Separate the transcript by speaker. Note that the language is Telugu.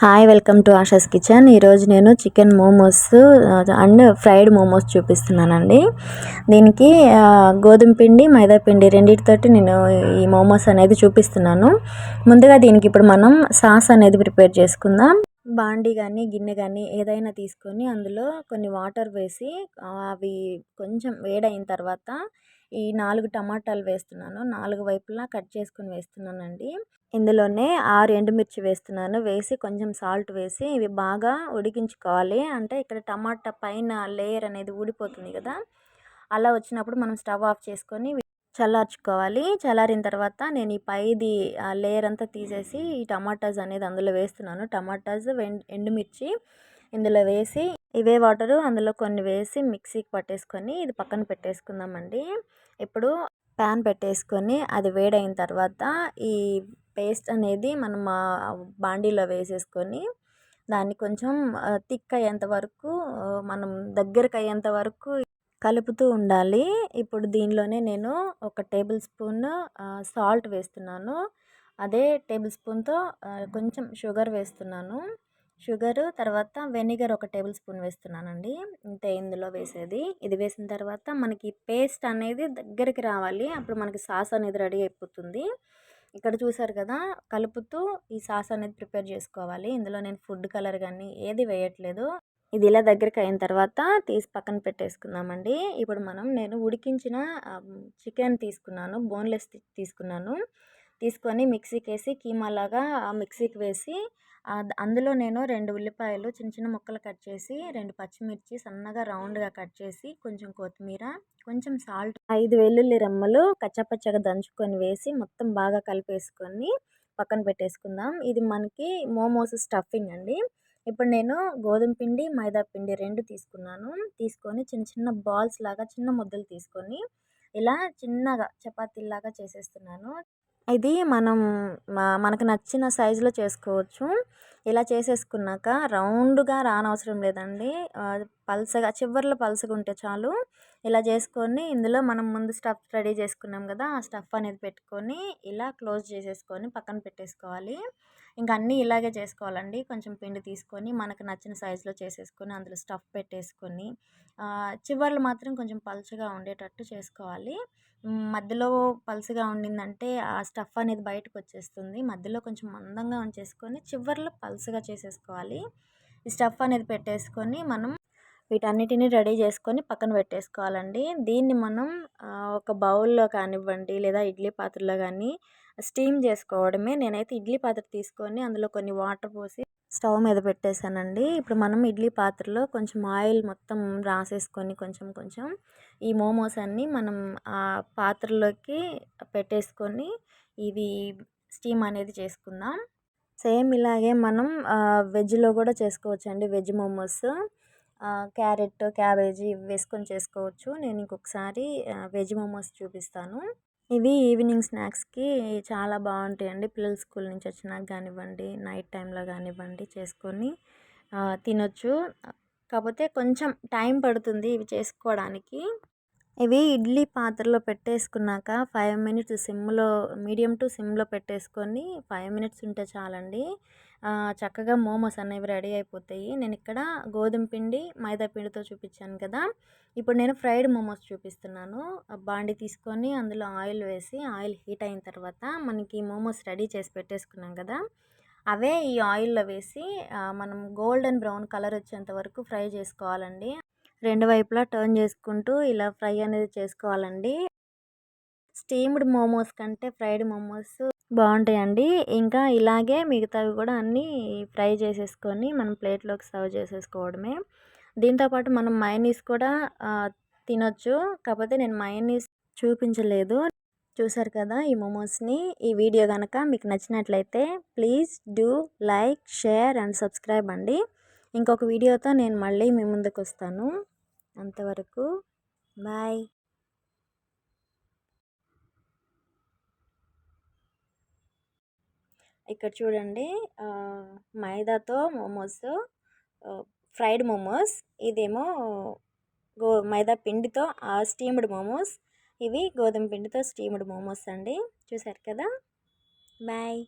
Speaker 1: Hi welcome to ASHAs kitchen. ఈరోజు నేను chicken momos and fried momos చూపిస్తున్నానండి. దీనికి గోధుమ పిండి మైదా పిండి రెండింటితోటి నేను ఈ మోమోస్ అనేది చూపిస్తున్నాను. ముందుగా దీనికి ఇప్పుడు మనం సాస్ అనేది ప్రిపేర్ చేసుకుందాం. బాండి కానీ గిన్నె కానీ ఏదైనా తీసుకొని అందులో కొన్ని వాటర్ వేసి అవి కొంచెం వేడైన తర్వాత ఈ 4 టమాటాలు వేస్తున్నాను. 4 వైపులా కట్ చేసుకుని వేస్తున్నానండి. ఇందులోనే 6 ఎండుమిర్చి వేస్తున్నాను. వేసి కొంచెం సాల్ట్ వేసి ఇవి బాగా ఉడికించుకోవాలి. అంటే ఇక్కడ టమాటా పైన లేయర్ అనేది ఊడిపోతుంది కదా, అలా వచ్చినప్పుడు మనం స్టవ్ ఆఫ్ చేసుకొని చల్లార్చుకోవాలి. చల్లారిన తర్వాత నేను ఈ పైది లేయర్ అంతా తీసేసి ఈ టమాటాస్ అనేది అందులో వేస్తున్నాను. టమాటాస్ ఎండుమిర్చి ఇందులో వేసి ఇవే వాటరు అందులో కొన్ని వేసి మిక్సీకి పట్టేసుకొని ఇది పక్కన పెట్టేసుకుందామండి. ఇప్పుడు ప్యాన్ పెట్టేసుకొని అది వేడైన తర్వాత ఈ పేస్ట్ అనేది మనం బాండీలో వేసేసుకొని దాన్ని కొంచెం థిక్ అయ్యేంత వరకు మనం దగ్గరకు అయ్యేంత వరకు కలుపుతూ ఉండాలి. ఇప్పుడు దీనిలోనే నేను 1 టేబుల్ స్పూన్ సాల్ట్ వేస్తున్నాను. అదే టేబుల్ స్పూన్తో కొంచెం షుగర్ వేస్తున్నాను. షుగరు తర్వాత వెనిగర్ 1 టేబుల్ స్పూన్ వేస్తున్నానండి. ఇంతే ఇందులో వేసేది. ఇది వేసిన తర్వాత మనకి పేస్ట్ అనేది దగ్గరికి రావాలి. అప్పుడు మనకి సాస్ అనేది రెడీ అయిపోతుంది. ఇక్కడ చూసారు కదా, కలుపుతూ ఈ సాస్ అనేది ప్రిపేర్ చేసుకోవాలి. ఇందులో నేను ఫుడ్ కలర్ కానీ ఏది వేయట్లేదు. ఇది ఇలా దగ్గరికి అయిన తర్వాత తీసి పక్కన పెట్టేసుకుందామండి. ఇప్పుడు నేను ఉడికించిన చికెన్ తీసుకున్నాను, బోన్లెస్ తీసుకున్నాను. తీసుకొని మిక్సీకి వేసి కీమాలాగా మిక్సీకి వేసి అందులో నేను 2 ఉల్లిపాయలు చిన్న చిన్న ముక్కలు కట్ చేసి, 2 పచ్చిమిర్చి సన్నగా రౌండ్గా కట్ చేసి, కొంచెం కొత్తిమీర, కొంచెం సాల్ట్, 5 వెల్లుల్లి రెమ్మలు కచ్చపచ్చగా దంచుకొని వేసి మొత్తం బాగా కలిపేసుకొని పక్కన పెట్టేసుకుందాం. ఇది మనకి మోమోస్ స్టఫింగ్ అండి. ఇప్పుడు నేను గోధుమ పిండి మైదా పిండి 2 తీసుకున్నాను. తీసుకొని చిన్న చిన్న బాల్స్ లాగా చిన్న ముద్దలు తీసుకొని ఇలా చిన్నగా చపాతీలాగా చేసేస్తున్నాను. ఇది మనకు నచ్చిన సైజులో చేసుకోవచ్చు. ఇలా చేసేసుకున్నాక రౌండ్గా రానవసరం లేదండి. పల్సగా చివర్లో పల్సగా ఉంటే చాలు. ఇలా చేసుకొని ఇందులో మనం ముందు స్టఫ్ రెడీ చేసుకున్నాం కదా, ఆ స్టఫ్ అనేది పెట్టుకొని ఇలా క్లోజ్ చేసేసుకొని పక్కన పెట్టేసుకోవాలి. ఇంకా అన్నీ ఇలాగే చేసుకోవాలండి. కొంచెం పిండి తీసుకొని మనకు నచ్చిన సైజులో చేసేసుకొని అందులో స్టఫ్ పెట్టేసుకొని చివర్లు మాత్రం కొంచెం పల్చగా ఉండేటట్టు చేసుకోవాలి. మధ్యలో పల్చగా ఉండిందంటే ఆ స్టఫ్ అనేది బయటకు వచ్చేస్తుంది. మధ్యలో కొంచెం మందంగా ఉంచేసుకొని చివర్లో పల్చగా చేసేసుకోవాలి. ఈ స్టఫ్ అనేది పెట్టేసుకొని మనం వీటన్నిటిని రెడీ చేసుకొని పక్కన పెట్టేసుకోవాలండి. దీన్ని మనం ఒక బౌల్లో కానివ్వండి లేదా ఇడ్లీ పాత్రలో కానీ స్టీమ్ చేసుకోవడమే. నేనైతే ఇడ్లీ పాత్ర తీసుకొని అందులో కొన్ని వాటర్ పోసి స్టవ్ మీద పెట్టేశానండి. ఇప్పుడు మనం ఇడ్లీ పాత్రలో కొంచెం ఆయిల్ మొత్తం రాసేసుకొని కొంచెం కొంచెం ఈ మోమోస్ అన్నీ మనం ఆ పాత్రలోకి పెట్టేసుకొని ఇవి స్టీమ్ అనేది చేసుకుందాం. సేమ్ ఇలాగే మనం వెజ్లో కూడా చేసుకోవచ్చండి. వెజ్ మోమోస్ క్యారెట్, క్యాబేజీ వేసుకొని చేసుకోవచ్చు. నేను ఇంకొకసారి వెజ్ మోమోస్ చూపిస్తాను. ఇవి ఈవినింగ్ స్నాక్స్కి చాలా బాగుంటాయండి. పిల్లలు స్కూల్ నుంచి వచ్చినాక కానివ్వండి, నైట్ టైంలో కానివ్వండి చేసుకొని తినొచ్చు. కాకపోతే కొంచెం టైం పడుతుంది ఇవి చేసుకోవడానికి. ఇవి ఇడ్లీ పాత్రలో పెట్టేసుకున్నాక 5 మినిట్స్ సిమ్లో, మీడియం టు సిమ్లో పెట్టేసుకొని 5 మినిట్స్ ఉంటే చాలండి. చక్కగా మోమోస్ అనేవి రెడీ అయిపోతాయి. నేను ఇక్కడ గోధుమ పిండి మైదా పిండితో చూపించాను కదా, ఇప్పుడు నేను ఫ్రైడ్ మోమోస్ చూపిస్తున్నాను. బాండి తీసుకొని అందులో ఆయిల్ వేసి ఆయిల్ హీట్ అయిన తర్వాత మనకి మోమోస్ రెడీ చేసి పెట్టేసుకున్నాం కదా, అవే ఈ ఆయిల్లో వేసి మనం గోల్డెన్ బ్రౌన్ కలర్ వచ్చేంత వరకు ఫ్రై చేసుకోవాలండి. 2 వైపులా టర్న్ చేసుకుంటూ ఇలా ఫ్రై అనేది చేసుకోవాలండి. స్టీమ్డ్ మోమోస్ కంటే ఫ్రైడ్ మోమోస్ బాగుంటాయండి. ఇంకా ఇలాగే మిగతావి కూడా అన్నీ ఫ్రై చేసేసుకొని మనం ప్లేట్లోకి సర్వ్ చేసేసుకోవడమే. దీంతోపాటు మనం మయోనీస్ కూడా తినొచ్చు. కాకపోతే నేను మయోనీస్ చూపించలేదు. చూసారు కదా ఈ మోమోస్ని. ఈ వీడియో కనుక మీకు నచ్చినట్లయితే please do like, share and subscribe అండి. ఇంకొక వీడియోతో నేను మళ్ళీ మీ ముందుకు వస్తాను. అంతవరకు బాయ్. ఇక్కడ చూడండి, మైదాతో మోమోస్, ఫ్రైడ్ మోమోస్. ఇదేమో మైదా పిండితో స్టీమ్డ్ మోమోస్. ఇవి గోధుమ పిండితో స్టీమ్డ్ మోమోస్ అండి. చూసారు కదా, బాయ్.